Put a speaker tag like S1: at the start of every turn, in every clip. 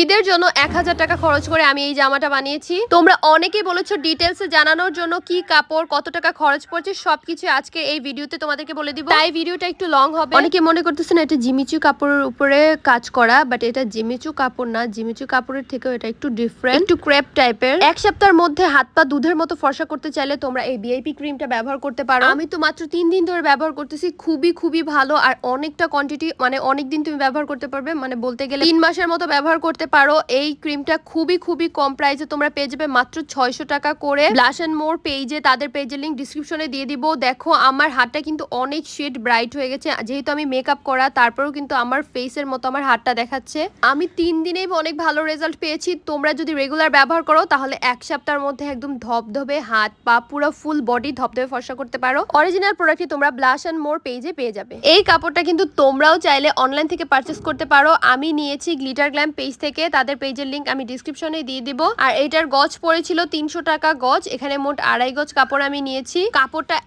S1: ঈদের জন্য 1000 টাকা খরচ করে আমি এই জামাটা বানিয়েছি। তোমরা অনেকেই বলেছো ডিটেলসে জানানোর জন্য কি কাপড় কত টাকা খরচ পড়ছে সবকিছু আজকে এই ভিডিওতে তোমাদেরকে বলে দিব। তাই ভিডিওটা একটু লং হবে। অনেকে মনে করতেছেন এটা জিমিচু কাপড়ের উপরে কাজ করা, বাট এটা জিমিচু কাপড় না। জিমিচু কাপড়ের থেকেও এটা একটু ডিফারেন্ট, একটু ক্রেপ টাইপের। এক সপ্তাহের মধ্যে হাত পা দুধের মতো ফর্সা করতে চাইলে তোমরা এই ভিআইপি ক্রিমটা ব্যবহার করতে পারো। আমি তো মাত্র 3 দিন ধরে ব্যবহার করতেছি, খুবই ভালো আর অনেকটা কোয়ান্টিটি, মানে অনেক দিন তুমি ব্যবহার করতে পারবে, মানে বলতে গেলে 3 মাসের মতো ব্যবহার করতে পারো। এই ক্রিমটা খুবই কম প্রাইসে তোমরা পেয়ে যাবে মাত্র 600 টাকা করে। ব্লাশ এন্ড মোর পেজে, তাদের পেজের লিংক ডিসক্রিপশনে দিয়ে দিব। দেখো আমার হাতটা কিন্তু অনেক শেড ব্রাইট হয়ে গেছে, যেহেতু আমি মেকআপ করা, তারপরেও কিন্তু আমার ফেসের মতো আমার হাতটা দেখাচ্ছে। আমি 3 দিনেই অনেক ভালো রেজাল্ট পেয়েছি। তোমরা যদি রেগুলার ব্যবহার করো তাহলে এক সপ্তাহের মধ্যে একদম ধবধবে হাত পা পুরো ফুল বডি ধবধবে ফর্সা করতে পারো। অরিজিনাল প্রোডাক্টই তোমরা ব্লাশ এন্ড মোর পেজে পেয়ে যাবে। এই কাপড়টা কিন্তু তোমরাও চাইলে অনলাইন থেকে পারচেস করতে পারো। আমি নিয়েছি গ্লিটার গ্ল্যাম পেজ থেকে, তাদের পেজের লিংক আমি ডিসক্রিপশনে দিয়ে দিব। আর এটার গজ পড়েছিল 300 টাকা গজ। এখানে মোট 2.5 গজ কাপড় আমি নিয়েছি। কাপড়টা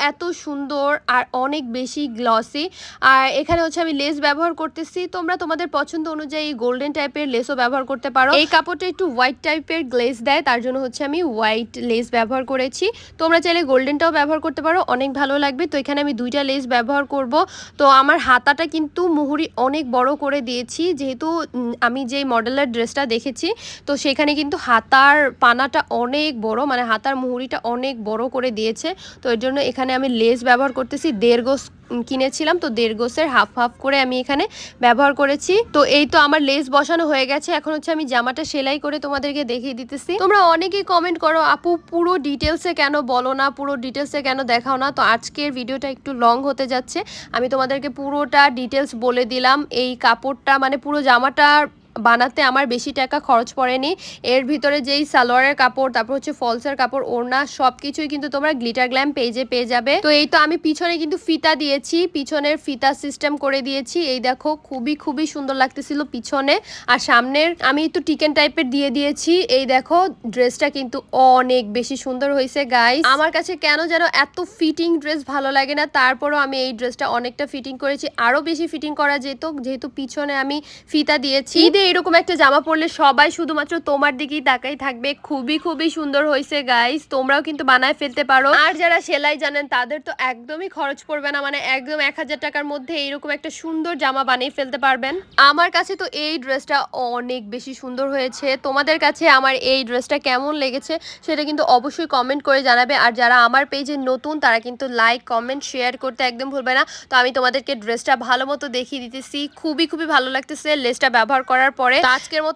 S1: এত সুন্দর আর অনেক বেশি গ্লসি। আর এখানে হচ্ছে আমি লেস ব্যবহার করতেছি। তোমরা তোমাদের পছন্দ অনুযায়ী গোল্ডেন টাইপের লেসও ব্যবহার করতে পারো। এই কাপড়টা একটু হোয়াইট টাইপের গ্লেজ দেয়, তার জন্য হচ্ছে আমি হোয়াইট লেস ব্যবহার করেছি। তোমরা চাইলে গোল্ডেনটাও ব্যবহার করতে পারো, অনেক ভালো লাগবে। তো এখানে আমি 2টা লেস ব্যবহার করব। তো আমার হাতাটা কিন্তু মুহুরি অনেক বড় করে দিয়েছি, যেহেতু আমি যে মডেলের ড্রেসটা দেখেছি তো সেখানে কিন্তু হাতার পানাটা অনেক বড়, মানে হাতার মুহুরিটা অনেক বড় করে দিয়েছে। তো এর জন্য এখানে আমি লেস ব্যবহার করতেছি। 1.5 গজ কিনেছিলাম, তো 1.5 গোসের হাফ করে আমি এখানে ব্যবহার করেছি। তো এই তো আমার লেস বসানো হয়ে গেছে। এখন হচ্ছে আমি জামাটা সেলাই করে তোমাদেরকে দেখিয়ে দিতেছি। তোমরা অনেকেই কমেন্ট করো আপু পুরো ডিটেলসে কেন বলো না, পুরো ডিটেলসে কেন দেখাও না। তো আজকের ভিডিওটা একটু লং হতে যাচ্ছে, আমি তোমাদেরকে পুরোটা ডিটেলস বলে দিলাম। এই কাপড়টা মানে পুরো জামাটা বানাতে আমার বেশি টাকা খরচ পড়েনি। এর ভিতরে যেই সালোয়ারের কাপড়, তারপর হচ্ছে ফলসের কাপড়, ওড়না, সবকিছুই কিন্তু তোমরা গ্লিটার গ্ল্যাম পেজে পেয়ে যাবে। তো এই তো আমি পিছনে কিন্তু ফিতা দিয়েছি, পিছনের ফিতা সিস্টেম করে দিয়েছি। এই দেখো খুবই সুন্দর লাগতেছিল পিছনে। আর সামনের আমি একটু টিকেন টাইপের দিয়ে দিয়েছি। এই দেখো ড্রেসটা কিন্তু অনেক বেশি সুন্দর হয়েছে গাইস। আমার কাছে কেন যেন এত ফিটিং ড্রেস ভালো লাগে না, তারপরও আমি এই ড্রেসটা অনেকটা ফিটিং করেছি। আরো বেশি ফিটিং করা যেত, যেহেতু পিছনে আমি ফিতা দিয়েছি। এরকম একটা জামা পরলে সবাই শুধুমাত্র তোমার দিকেই তাকাই থাকবে। খুবই সুন্দর হয়েছে গাইস, তোমরাও কিন্তু বানায় ফেলতে পারো। আর যারা সেলাই জানেন তাদের তো একদমই খরচ পড়বে না, মানে একদম 1000 টাকার মধ্যে এইরকম একটা সুন্দর জামা বানিয়ে ফেলতে পারবেন। আমার কাছে তো এই ড্রেসটা অনেক বেশি সুন্দর হয়েছে। তোমাদের কাছে আমার এই ড্রেসটা কেমন লেগেছে সেটা কিন্তু অবশ্যই কমেন্ট করে জানাবে। আর যারা আমার পেজে নতুন তারা কিন্তু লাইক কমেন্ট শেয়ার করতে একদম ভুলবে না। তো আমি তোমাদেরকে ড্রেসটা ভালো মতো দেখিয়ে দিতেছি। খুবই ভালো লাগতেছে লেসটা ব্যবহার করার পরে। আজকের মতো